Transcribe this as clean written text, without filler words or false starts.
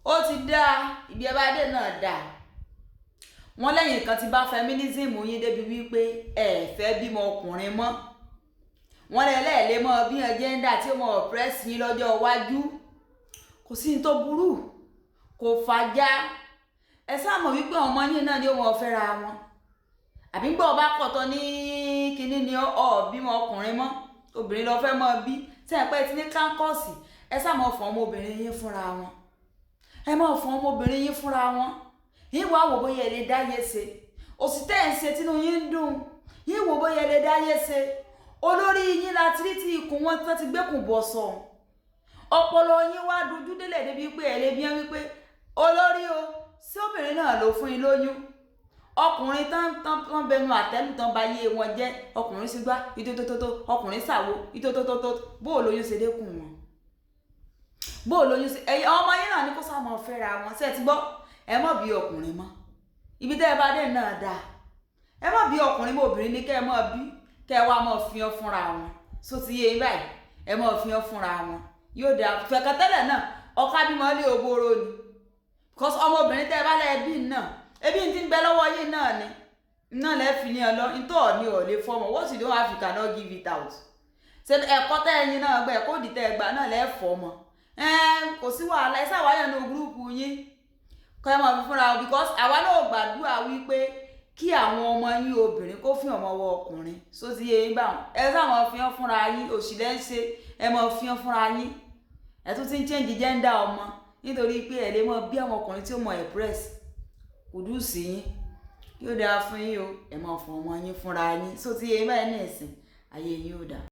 ó ti dá ibi ẹ bá dé náà dá wọ́n lẹ́yìn kan ti bá feminism yín débi wípé ẹ fẹ́ bímọ ọkùnrin mọ́ wọ́n lẹ́lẹ́ẹ̀lẹ́ mọ́ bí agenda tí ó mọ oppress yín lọ́jọ́ iwájú kò sí ní tó burú kò fàjà ẹ sáà mọ̀ wípé ọmọ yín náà ni ó mọ̀ fẹ́ra wọn àbí gbọ́ ọba kọ̀tọ̀ ní kinní ni ọ bímọ ọkùnrin mọ́ obìnrin lọ fẹ́ mọ́ bí tí ẹ pẹ́ ti ní kánkọ́ọ̀sì ẹ sáà mọ̀ fún ọmọbìnrin yín fúnra wọn ẹ mọ̀ fún ọmọbìnrin yín fúnra wọn yín wá wò bóyá ẹ lè dáyé ṣe òsì tẹ́ ẹ̀ ń ṣe tínú yín ń dùn yín wò bóyá ẹ lè dáyé ṣe olórí yín láti rí tí ikùn wọn tán ti gbẹ́kùn bọ̀ sọ ọpọlọ yín wá dojú délẹ̀ débi pé ẹ lè bí wọn wípé olórí o sí obìnrin náà ló fún yín lóyún ọkùnrin tán bẹnu àtẹ́lù tán bá yé wọn jẹ́ ọkùnrin sì gbá ìtótótótó ọkùnrin ṣàwo ìtótótótó bó o lóyún ṣe dékùn wọn bó o lóyún ṣe ẹ̀yìn ọmọ yín náà ní kó sáà mọ́ fẹ́ra wọn ṣe ti gbọ́ ẹ mọ̀ bí ọkùnrin mọ́ ibi tẹ́ ẹ bá dé náà dáa ẹ mọ̀ bí ọkùnrin mọ́ obìnrin ní kẹ́ ẹ mọ̀ bí kẹ́ ẹ wá mọ̀ fihàn fúnra wọn só ti yé báyìí ẹ mọ̀ fihàn fúnra wọn yóò dáa fẹ̀kẹ́ tẹ́lẹ̀ náà ọ̀ká bímọ lé ògbóró ni because ọmọbìnrin tẹ́ ẹ bá lẹ́ẹ̀ bí náà ebi ti ń bẹ lọ́wọ́ yín náà ni náà lẹ́ẹ̀ fi ní ọ lọ nítorí ní ò lè fọmọ what you don't have you cannot give it out ṣe ẹ̀kọ́ tẹ́ ẹyin náà gbẹ ẹ̀kọ́ òdì tẹ́ ẹ gbà náà lẹ́ẹ̀ fọmọ kò sí wàhálà ẹ sáwáyà ní gúrúùpù yín kọ́ ẹ mọ̀ fi fúnra because àwa náà gbàdúrà wípé kí àwọn ọmọ yín obìnrin kó fi ọmọ wọ ọkùnrin só ti yé yín báwọn ẹ sáwọn fi hàn fúnra yín òṣìlẹ̀ ń ṣe ẹ mọ̀ fi hàn fúnra yín ẹ tún ti ń change gender ọmọ nítorí pé ẹ lè mọ bí àwọn ọkùnrin tí ó mọ express kùdùsì yín yóò dáa fún yín o ẹ mọ̀ fún ọmọ yín fúnra yín só ti yé yín báyìí ní ẹ̀sìn ayé yín ò dáa.